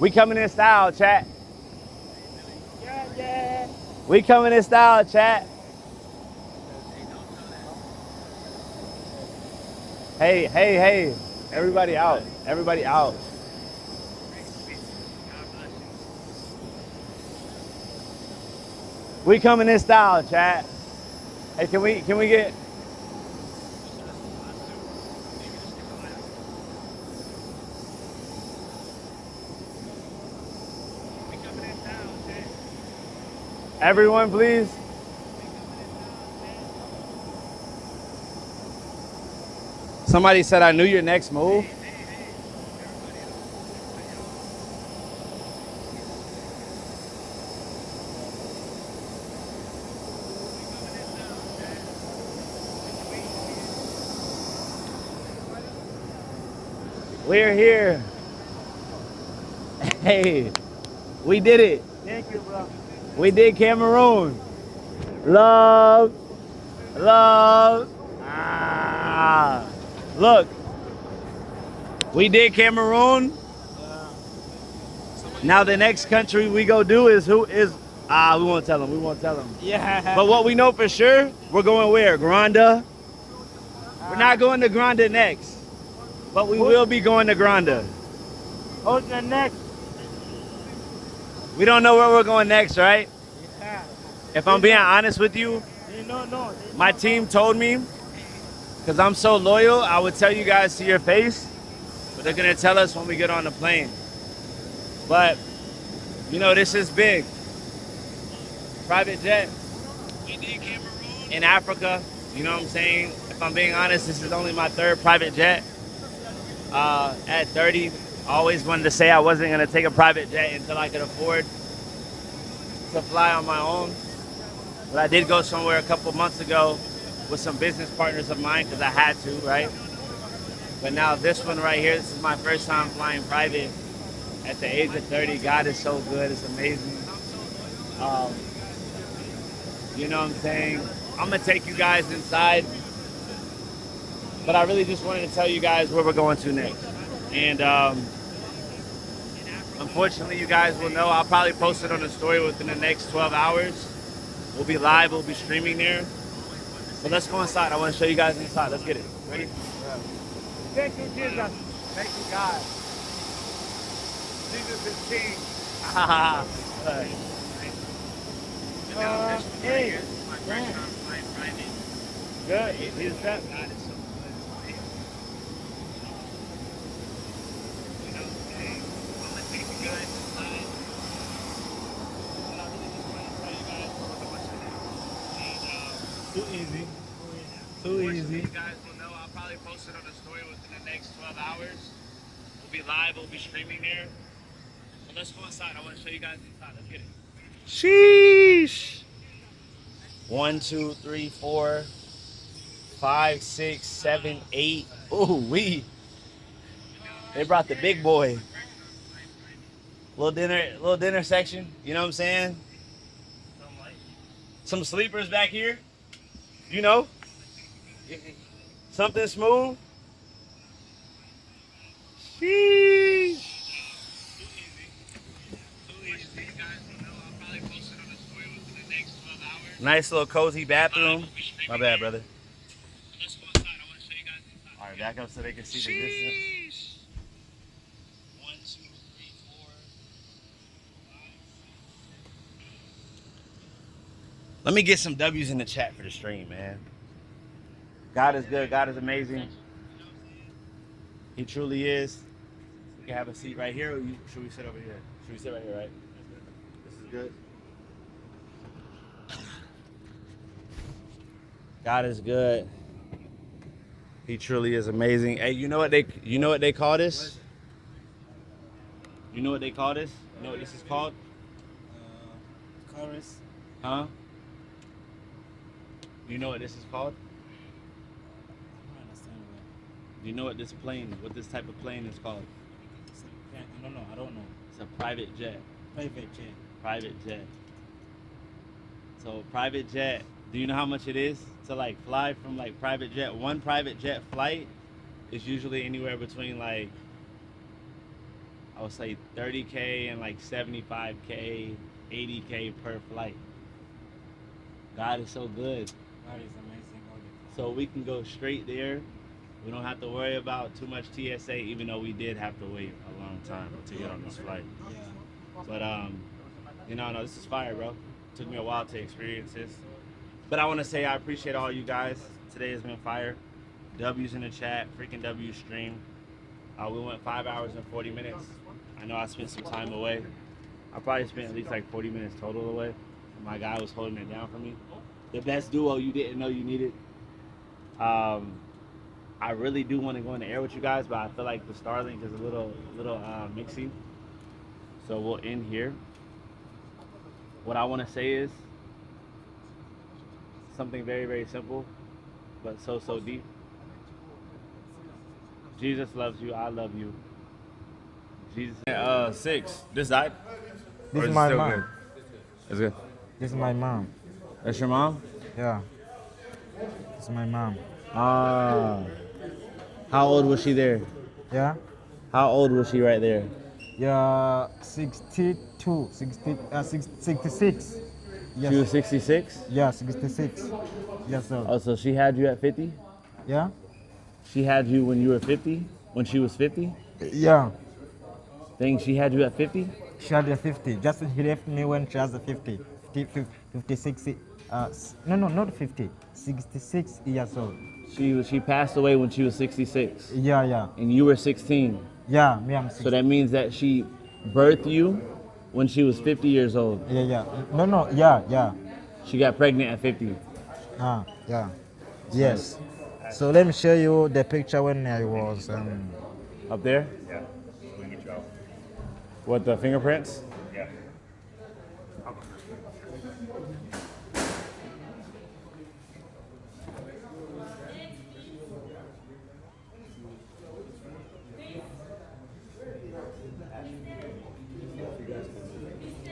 We coming in style, chat. Yeah, yeah. We coming in style, chat. Hey, hey, hey. Everybody out. Everybody out. We coming in style, chat. Hey, can we get everyone, please? Somebody said I knew your next move. We're here. Hey, we did it. Thank you, bro. We did Cameroon. Love, love. Ah, look, we did Cameroon. Now the next country we go do is we won't tell them. We won't tell them. Yeah. But what we know for sure, we're going where? Granda. We're not going to Granda next, but we will be going to Granda. Who's the next? We don't know where we're going next, right? Yeah. If I'm being honest with you, They don't know. my team told me, because I'm so loyal, I would tell you guys to your face, but they're gonna tell us when we get on the plane. But, you know, this is big. Private jet in Africa, you know what I'm saying? If I'm being honest, this is only my third private jet. At 30, I always wanted to say I wasn't gonna take a private jet until I could afford to fly on my own. But I did go somewhere a couple months ago with some business partners of mine because I had to, right? But now this one right here, this is my first time flying private at the age of 30. God is so good, it's amazing. You know what I'm saying? I'm gonna take you guys inside, but I really just wanted to tell you guys where we're going to next. And unfortunately, you guys will know, I'll probably post it on the story within the next 12 hours. We'll be live, we'll be streaming there. But let's go inside. I want to show you guys inside. Let's get it. Ready? Thank you, Jesus. Thank you, God. Jesus is King. Hey. Good. He's set. Too easy. Too easy. You guys will know, I'll probably post it on the story within the next 12 hours. We'll be live, we'll be streaming there. But let's go inside. I want to show you guys inside. Let's get it. Sheesh. 1, 2, 3, 4, 5, 6, 7, 8. Ooh, they brought the big boy. Little dinner section. You know what I'm saying? Some sleepers back here. You know? Something smooth. Sheesh. Nice little cozy bathroom. My bad, brother. All right, back up so they can see the distance. 1, 2, 3, 4. Let me get some W's in the chat for the stream, man. God is good. God is amazing. He truly is. We can have a seat right here, or should we sit over here? Should we sit right here, right? This is good. God is good. He truly is amazing. Hey, you know what they call this? You know what they call this? You know what this is called? Chorus. Huh? You know what this is called? I don't understand what. Do you know what this type of plane is called? I don't know. I don't know. It's a private jet. Private jet. Private jet. So private jet, do you know how much it is to like fly from like private jet? One private jet flight is usually anywhere between like I would say 30K and like 75K, 80K per flight. God is so good. God is amazing all the time. So we can go straight there. We don't have to worry about too much TSA, even though we did have to wait a long time to get on this flight. Yeah. But you know, no, this is fire, bro. Took me a while to experience this. But I want to say I appreciate all you guys. Today has been fire. W's in the chat, freaking W stream. We went 5 hours and 40 minutes. I know I spent some time away. I probably spent at least like 40 minutes total away. My guy was holding it down for me. The best duo you didn't know you needed. I really do want to go in the air with you guys, but I feel like the Starlink is a little mixy. So we'll end here. What I want to say is something very, very simple, but so deep. Jesus loves you. I love you. Jesus. 6. This died? This is my mom. Good? It's good. This is my mom. That's your mom? Yeah. This is my mom. How old was she there? Yeah. How old was she right there? Yeah, 62, 66. Yes. She was 66? Yeah, 66. Yes, sir. Oh, so she had you at 50? Yeah? She had you when you were 50? When she was 50? Yeah. Think she had you at 50? She had a 50. Just she left me when she has a 50. 56. No, not 50. 66 years old. She passed away when she was 66. Yeah. And you were 16. Yeah, me, I'm 60. So that means that she birthed you when she was 50 years old. Yeah. No, yeah. She got pregnant at 50. Yeah. Yes. So let me show you the picture when I was Up there? Yeah. We can get you out. What, the fingerprints? Yeah.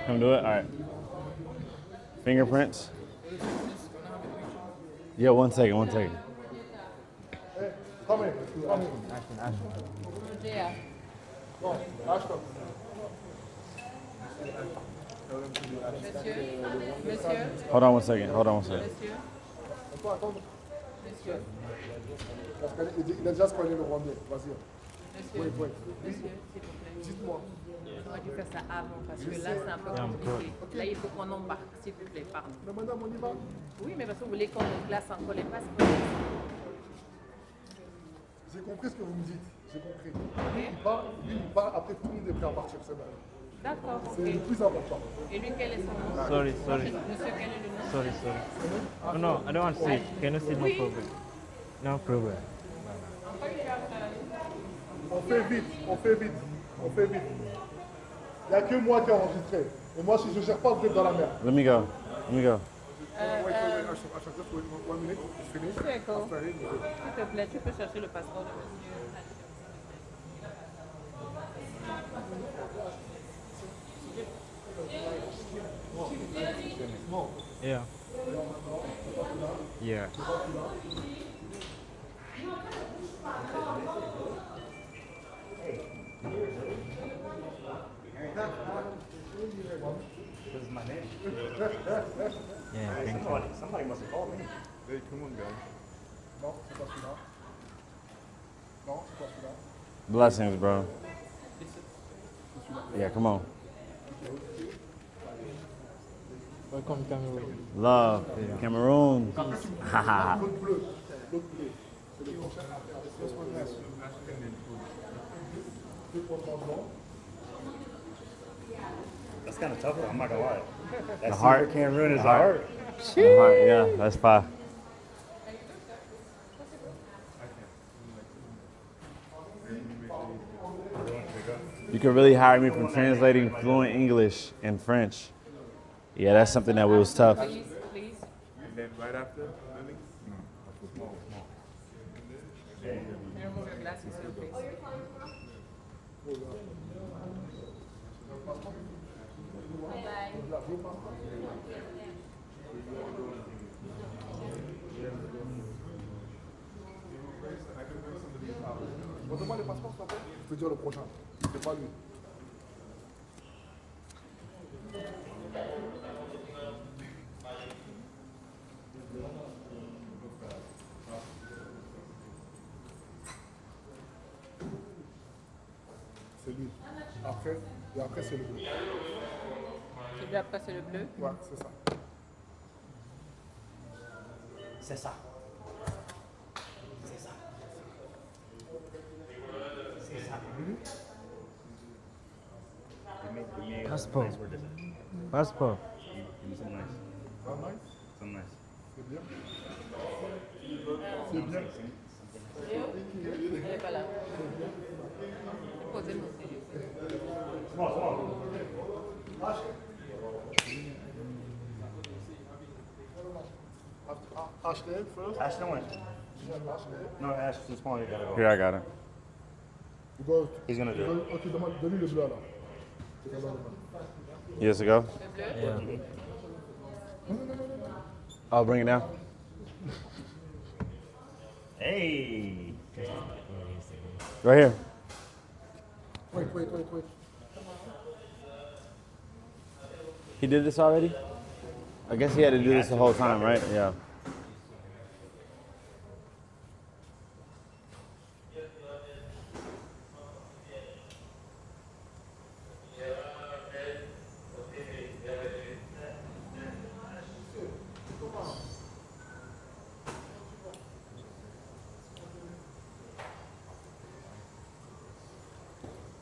Come do it? All right. Fingerprints? Yeah, one second. Yeah. Monsieur. Hold on one second. Monsieur. Il a déjà scanné le Rwandais. Vas-y. Monsieur. Oui. Monsieur, s'il vous plaît. Dites-moi. J'aurais dû faire ça avant parce que là, c'est un peu compliqué. Là, il faut qu'on embarque, s'il vous plaît, pardon. Mais madame, on y va. Oui, mais parce que vous voulez qu'on nous glace encore les passes. J'ai compris ce que vous me dites. J'ai compris. Lui, il part, après tout le monde est prêt à partir. C'est bon. D'accord, C'est ok. le plus important. Et lui, quel est son nom? Sorry. Monsieur, quel est le nom? Sorry. No, I don't want to see. Can you see? No problem. No problem. On fait vite. Il n'y a que moi qui ai enregistré. Et moi, si je ne gère pas, vous êtes dans la merde. Let me go. One minute, it's finished. D'accord. After him, S'il te plaît, tu peux chercher le passeport de monsieur. Yeah. This is my name. Yeah, thank you. Somebody must have called me. Hey, come on, guys. Non, c'est pas celui-là. Non, c'est pas celui-là. Blessings, bro. Yeah, come on. Welcome, Cameroon. Love. Cameroon. Haha. L'autre bleu. C'est le prochain. That's kind of tough, though. I'm not gonna lie. That heart. secret Cameroon is The the heart. heart. Yeah, that's fine. You could really hire me from translating fluent English and French. Yeah, that's something that was tough. Please. And then right after, Lily? Can you remove your glasses, please? Redemande les passeports, s'il te plaît. Je peux dire le prochain. C'est pas lui. Et après c'est le bleu. Celui après, c'est le bleu. Ouais, c'est ça. C'est ça. C'est ça. C'est ça. Give me Passport. nice word, this is. Passport. Give me some nice. Pas nice. Some nice. C'est bien. C'est bien. Elle n'est pas là. Posez-vous. Small, small. Ashton first. Ashton went. Ashton. No, Ashton's small. You gotta go. Here, I got it. You go. He's gonna do it. Ok, donne-lui le bleu alors. C'est comme ça. Years ago. Yeah. I'll bring it down. Hey. Right here. Wait. He did this already? I guess he had to do this the whole time, right? Yeah.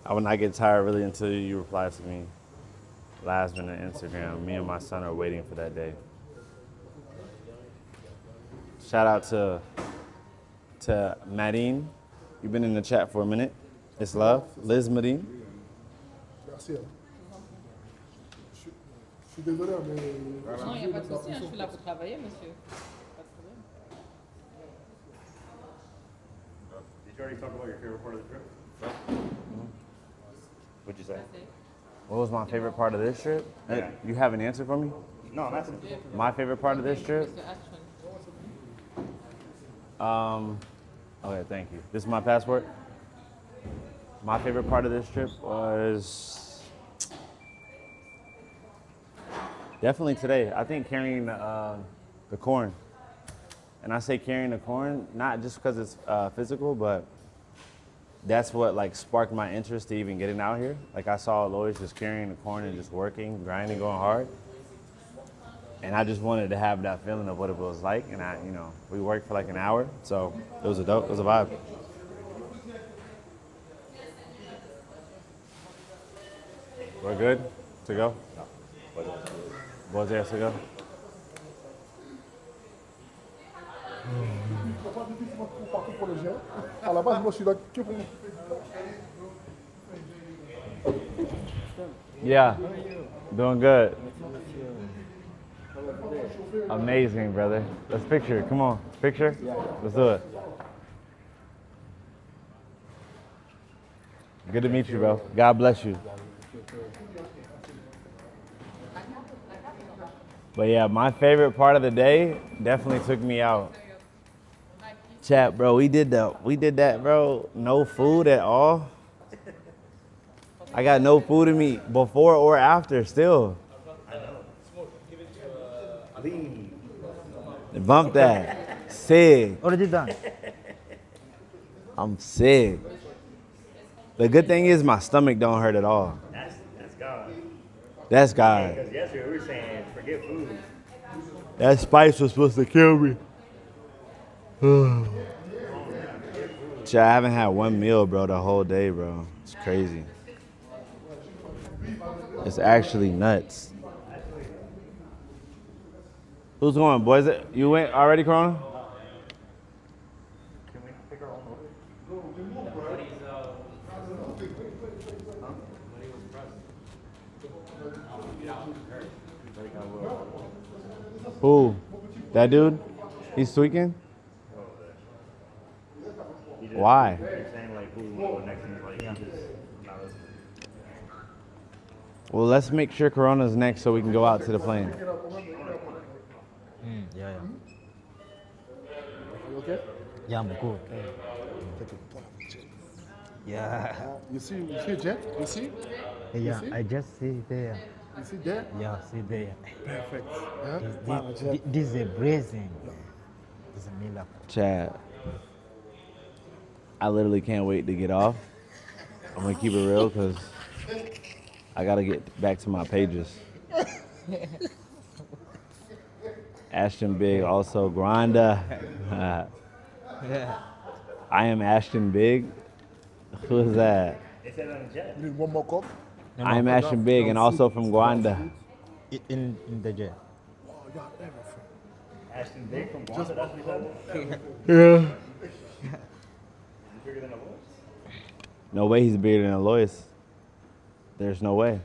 I would not get tired really until you reply to me. Last minute Instagram. Me and my son are waiting for that day. Shout out to Marine. You've been in the chat for a minute. It's love. Liz Marine. Merci. Je suis désolé, mais. Non, il n'y a pas de souci. Je suis là pour travailler, monsieur. Pas de problème. Did you already talk about your favorite part of the trip? What'd you say? What was my favorite part of this trip? Yeah. You have an answer for me? No, I'm asking. My favorite part of this trip? Monsieur Ashton. Okay, thank you. This is my passport. My favorite part of this trip was definitely today. I think carrying the corn. And I say carrying the corn, not just because it's physical, but that's what like sparked my interest to even getting out here. Like I saw Lois just carrying the corn and just working, grinding, going hard. And I just wanted to have that feeling of what it was like. And we worked for like an hour. So it was a vibe. We're good to go? Boys there to go? Je comprends depuis que tu m'as partout pour le gel. À la base, moi, je suis là que pour. Yeah, doing good. Amazing, brother. Let's picture. Come on, picture. Let's do it. Good to meet you, bro. God bless you. But yeah, my favorite part of the day definitely took me out. Chat, bro, we did that, bro. No food at all. I got no food in me before or after still. Bump that. Sick. Already done. I'm sick. The good thing is my stomach don't hurt at all. That's God. That's God. Because yesterday we were saying, forget food. That spice was supposed to kill me. Chat, I haven't had one meal, bro, the whole day, bro. It's crazy. It's actually nuts. Who's going, boys? You went already, Corona? Can we pick our own order? Who? That dude? He's tweaking? Why? You're saying like who will go next and like you just not listening. Well, let's make sure Corona's next so we can go out to the plane. Yeah. Are you okay? Yeah, I'm good. Yeah. You see Jet? You see? Yeah, see? I just see there. You see there? Yeah, see there. Perfect. Huh? This is a blessing. It's a miracle. Chad, I literally can't wait to get off. I'm gonna keep it real because I gotta get back to my pages. Ashton Big, also Granda. I am Ashton Big. Who is that? They said that in the chat. You need one more cup? I am Ashton Big and also from Gwanda. In the jet. Oh, you got everything. Ashton Big from Guam. That's what he said. Yeah. He's bigger than a horse. No way he's bigger than Alois. There's no way.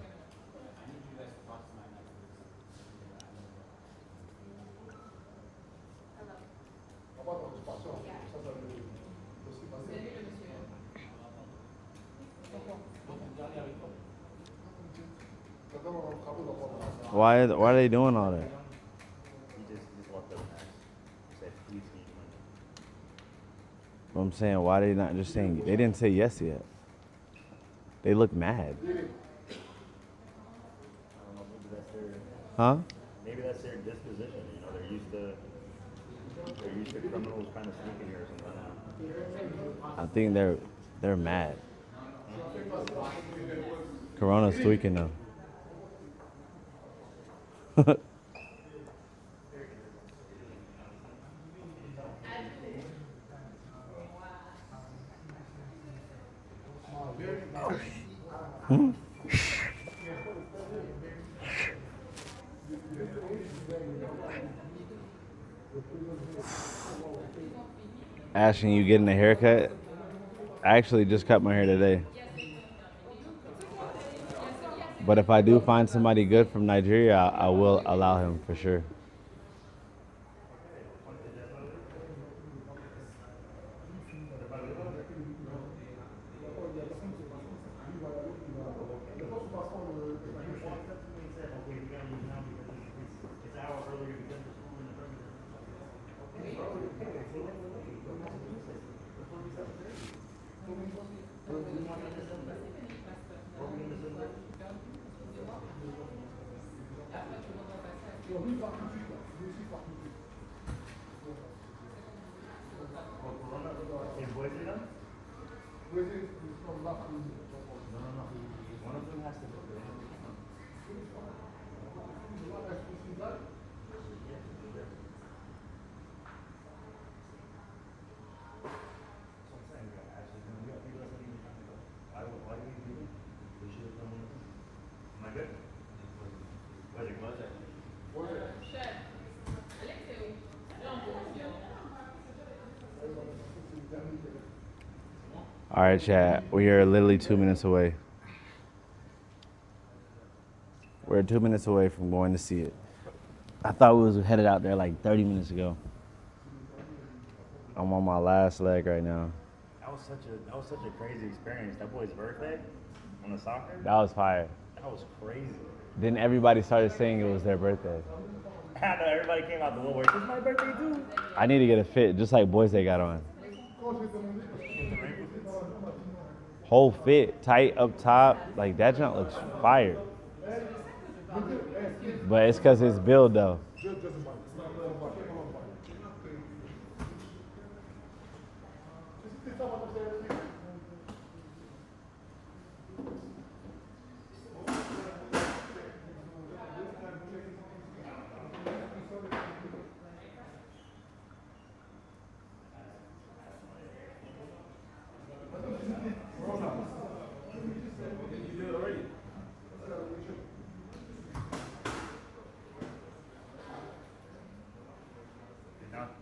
Why are they doing all that? He just left us next. He said, please eat one. I'm saying, why they not just saying, they didn't say yes yet. They look mad. I don't know, maybe that's their, Huh? maybe that's their disposition. You know, they're used to criminals kind of sneaking here or something. I think they're mad. Corona's tweaking them. Ashton, you getting a haircut? I actually just cut my hair today. But if I do find somebody good from Nigeria, I will allow him for sure. All right, chat. We are literally 2 minutes away. We're 2 minutes away from going to see it. I thought we was headed out there like 30 minutes ago. I'm on my last leg right now. That was such a crazy experience. That boy's birthday on the soccer. That was fire. That was crazy. Then everybody started saying it was their birthday. I know everybody came out the woodwork. It's my birthday too. I need to get a fit, just like boys they got on. Whole fit, tight up top, like that junk looks fire. But it's because it's build though.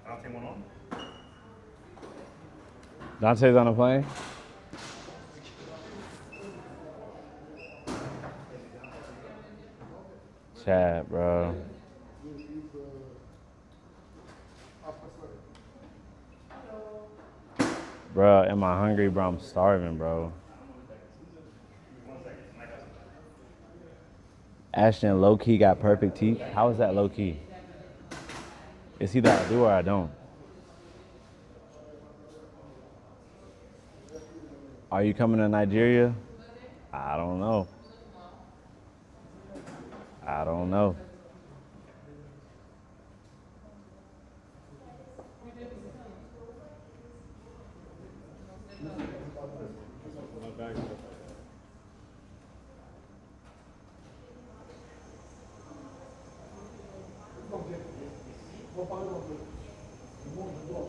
I'll take one on. Dante's on a plane? Chat, bro. Bro, am I hungry, bro? I'm starving, bro. Ashton low-key got perfect teeth. How is that low-key? It's either I do or I don't. Are you coming to Nigeria? I don't know. I don't know. faut parler d'anglais. Le monde, je dois.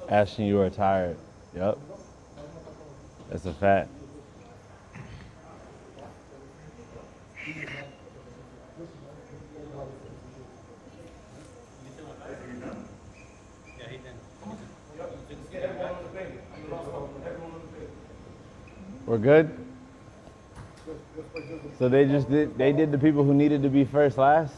Ashton, you are tired. Yep. That's a fact. We're good? So they did the people who needed to be first last?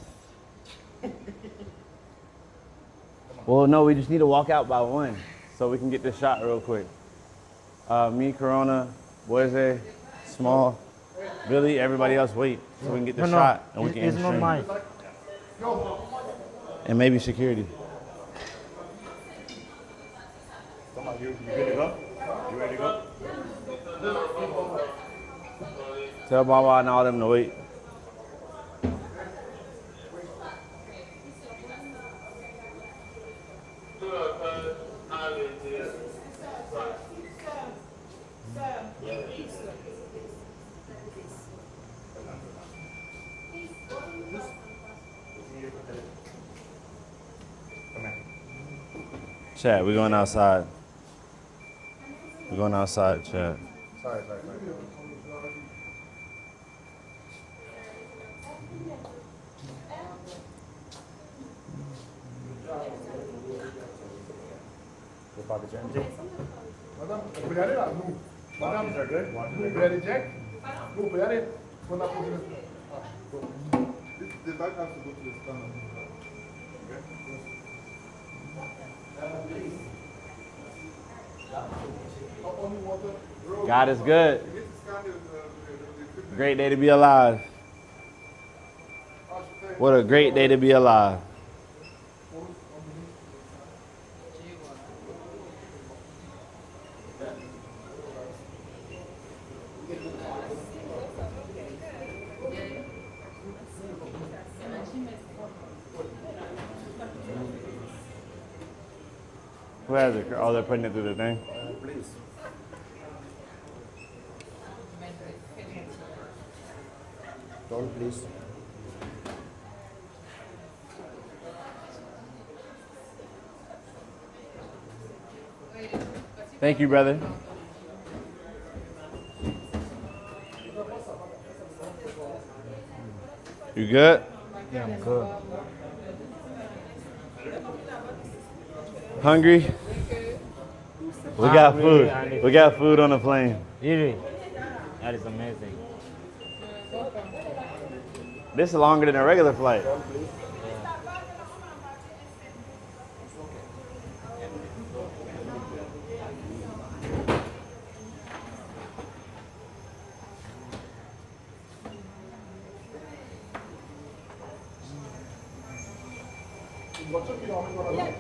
Well, no, we just need to walk out by one so we can get this shot real quick. Me, Corona, Boise, Small, Billy, everybody else wait so we can get the shot and we can end It's not stream. mine. And maybe security. Come on, you good to go? You ready to go? Tell Baba and all them to wait. Chat, we're going outside. We're going outside, chat. Sorry. The pockets are empty. Madame, on peut y aller là, nous. Madame, Watches are good. Watches nous, are on peut y good. aller direct. Nous, on peut y aller. On a posé le. Ah, bon. The bag has to go to the scanner. Only water. God is good. You need to scan the equipment. Great day to be alive. What a great day to be alive. Who has it? Oh, they're putting it through the thing. Please. Don't please. Thank you, brother. You good? Yeah, I'm good. Hungry? We got food. We got food on the plane. Really? That is amazing. This is longer than a regular flight. Une voiture qui l'emmène dans la main.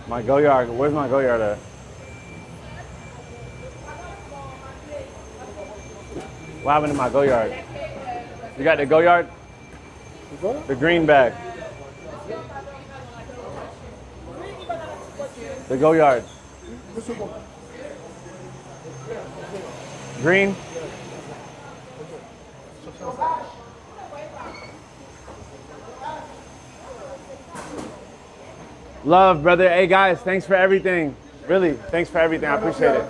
My go yard. Where's my go yard at? What happened to my go yard? You got the go yard? The green bag. The go yard. Green. Love, brother. Hey, guys, thanks for everything. Really, thanks for everything. I appreciate it.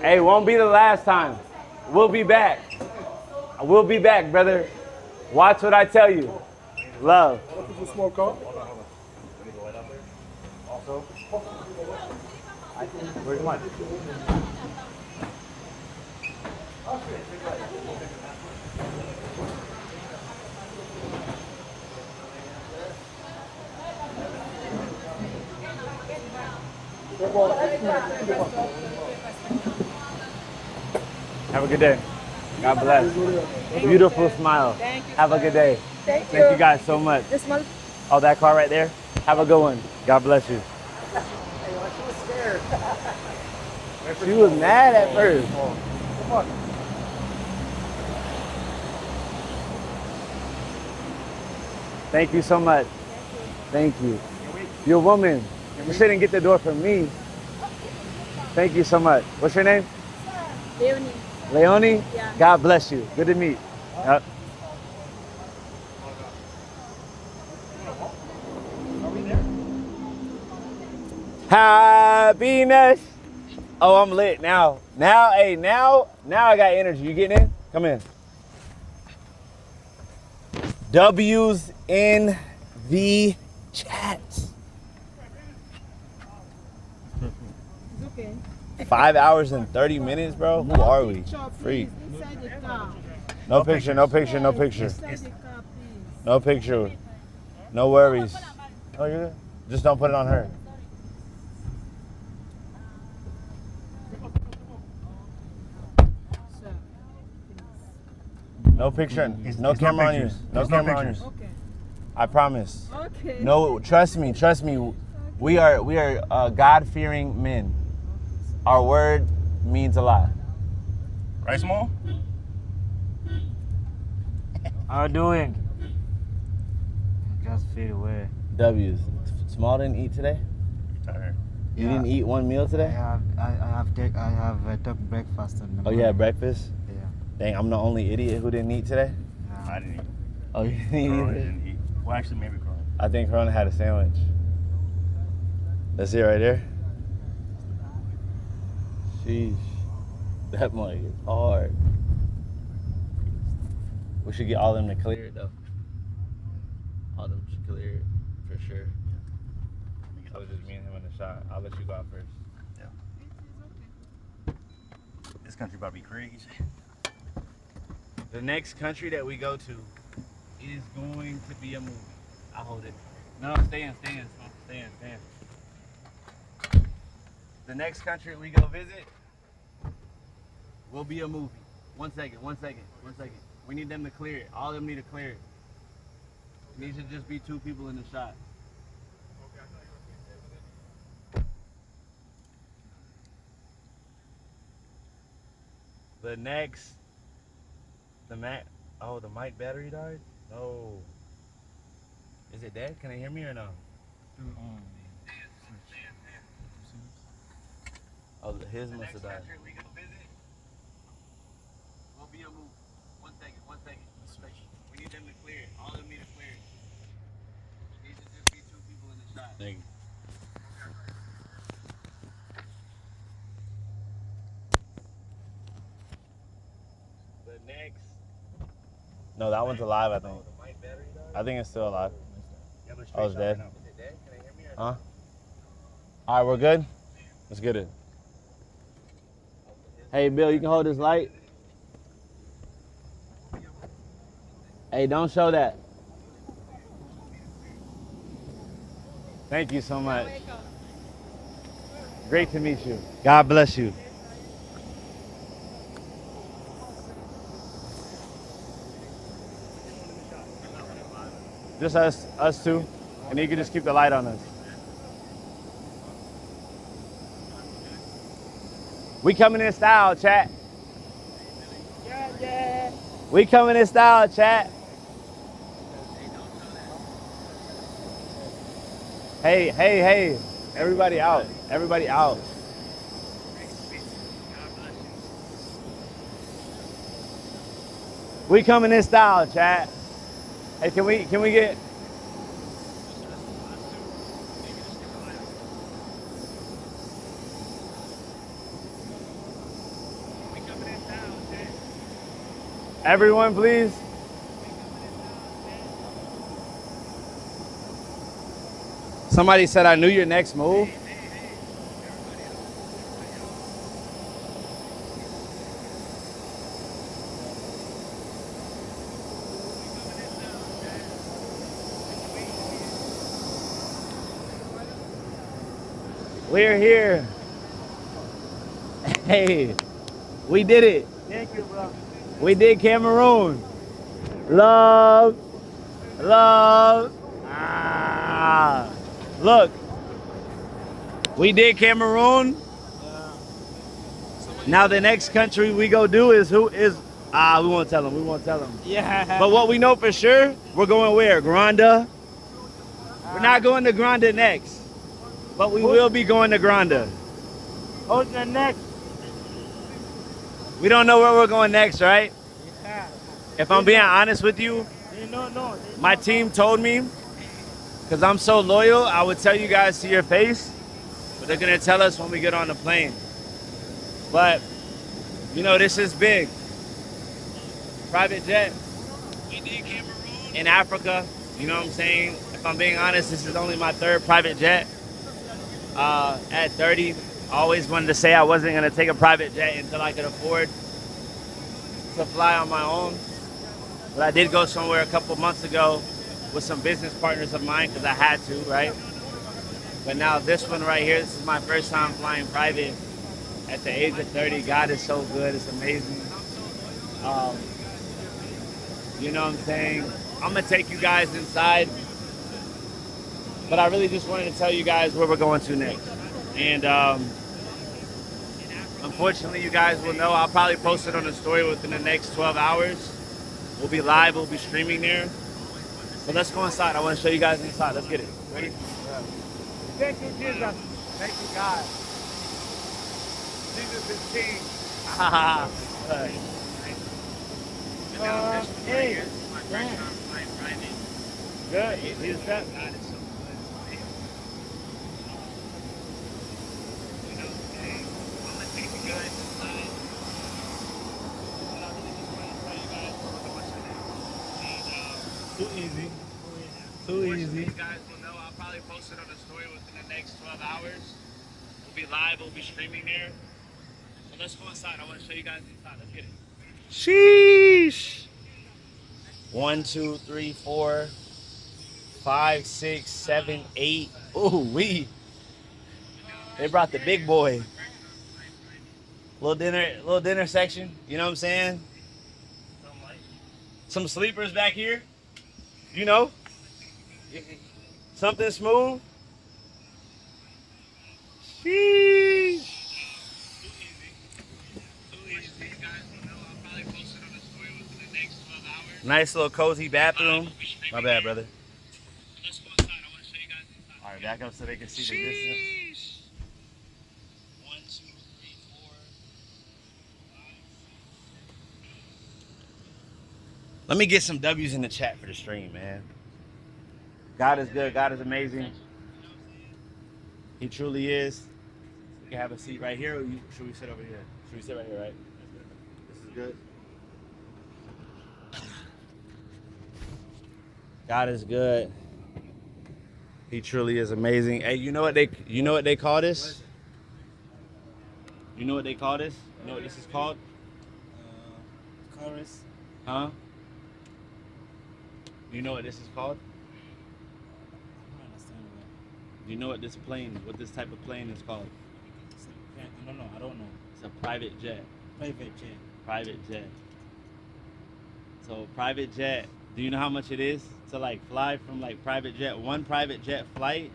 Hey, won't be the last time. We'll be back. We'll be back, brother. Watch what I tell you. Love. Small car. Where's one? Have a good day. God bless. Beautiful smile. Have a good day. Thank you guys so much. Oh, that car right there? Have a good one. God bless you. She was mad at first. Thank you so much. Thank you. You're a woman. You shouldn't get the door from me. Thank you so much. What's your name? Leonie. Leonie? Yeah. God bless you. Good to meet. Yep. Happiness. Oh, I'm lit now. Now I got energy. You getting in? Come in. W's in the chat. It's okay. 5 hours and 30 minutes, bro? Who are we? Freak. Inside the car. No picture, no picture, no picture. Inside the car, please. No picture. No worries. Oh, you're good? Just don't put it on her. Sir, No picture. No camera on you. No camera on you. okay. I promise. Okay. No, trust me. We are God-fearing men. Our word means a lot. Right, Small? How you doing? Just fade away. W's. Small didn't eat today? Tired. You didn't eat one meal I today? have took breakfast in the Oh, morning. you had breakfast? Yeah. Dang, I'm the only idiot who didn't eat today? Yeah. I didn't eat. Oh, you didn't eat Corona either? didn't eat. Well, actually, maybe Corona. I think Corona had a sandwich. That's it right there. Sheesh. That mic is hard. We should get all of them to clear it though. All of them should clear it for sure. So it's just me and him in the shot. I'll let you go out first. This country about to be crazy. The next country that we go to is going to be a movie. I'll hold it. No, stay in. The next country we go visit will be a movie. One second. We need them to clear it. All of them need to clear it. It needs to just be 2 people in the shot. The mic battery died? No. Is it dead? Can they hear me or no? Oh, his must have died. Will be a move. One second. We need them to clear it. All of them need to clear it. It needs to just be 2 people in the shot. Thank you. The next. No, that one's alive, I think. I think it's still alive. Yeah, but Oh, it's dead. right now. Is it dead? Can they hear me or no? Huh? All right, we're good? Let's get it. Hey, Bill, you can hold this light? Hey, don't show that. Thank you so much. Great to meet you. God bless you. Just us two, and you can just keep the light on us. We coming in style, chat. Yeah. We coming in style, chat. Hey. Everybody out. We coming in style, chat. Hey, can we get... Everyone, please. Somebody said I knew your next move. We're here. Hey, we did it. Thank you, bro. We did Cameroon. Love. Love. Ah. Look. We did Cameroon. Now the next country we go do is we won't tell them. We won't tell them. Yeah. But what we know for sure, we're going where? Granda. We're not going to Granda next. But we will be going to Granda. Who's the next? We don't know where we're going next, right? Yeah. If I'm being honest with you, my team told me, because I'm so loyal, I would tell you guys to your face, but they're gonna tell us when we get on the plane. But, you know, this is big. Private jet in Africa, you know what I'm saying? If I'm being honest, this is only my third private jet. At 30, I always wanted to say I wasn't gonna take a private jet until I could afford to fly on my own. But I did go somewhere a couple months ago with some business partners of mine because I had to, right? But now this one right here, this is my first time flying private at the age of 30. God is so good, it's amazing. You know what I'm saying? I'm gonna take you guys inside, but I really just wanted to tell you guys where we're going to next. And unfortunately, you guys will know, I'll probably post it on the story within the next 12 hours. We'll be live, we'll be streaming there. But let's go inside. I want to show you guys inside. Let's get it. Ready? Thank you, Jesus. Thank you, God. Jesus is King. Hey. Good. He's that. Too easy. Too easy. You guys will know, I'll probably post it on the story within the next 12 hours. We'll be live, we'll be streaming there. So let's go inside. I want to show you guys inside. Let's get it. Sheesh. 1, 2, 3, 4, 5, 6, 7, 8. Ooh, they brought the big boy. Little dinner section. You know what I'm saying? Some sleepers back here. You know? Something smooth. Sheesh. Nice little cozy bathroom. My bad, brother. All right, back up so they can see the distance. 1, 2, 3, 4. Let me get some W's in the chat for the stream, man. God is good. God is amazing. He truly is. We can have a seat right here, or should we sit over here? Should we sit right here, right? This is good. God is good. He truly is amazing. Hey, you know what they call this? You know what they call this? You know what this is called? Chorus. Huh? You know what this is called? I don't understand that. You know what this type of plane is called? No, I don't know. It's a private jet. Private jet. Private jet. So private jet, do you know how much it is to like fly from like private jet? One private jet flight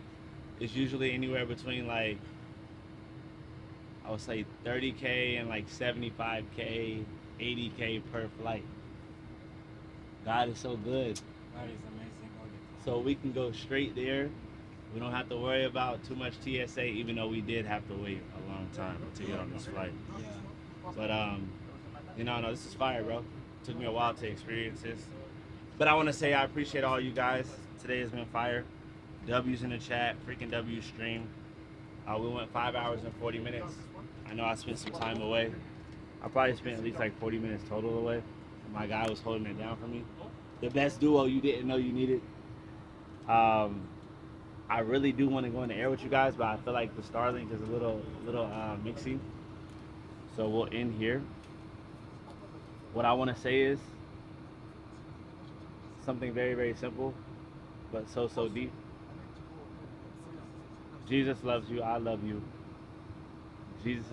is usually anywhere between like, I would say 30K and like 75K, 80K per flight. God is so good. God is amazing all the time. So we can go straight there. We don't have to worry about too much TSA, even though we did have to wait a long time to get on this flight. Yeah. But you know, no, this is fire, bro. Took me a while to experience this. But I want to say I appreciate all you guys. Today has been fire. W's in the chat, freaking W stream. We went 5 hours and 40 minutes. I know I spent some time away. I probably spent at least like 40 minutes total away. My guy was holding it down for me. The best duo you didn't know you needed. I really do want to go in the air with you guys, but I feel like the Starlink is a little mixy. So we'll end here. What I want to say is something very, very simple, but so deep. Jesus loves you. I love you. Jesus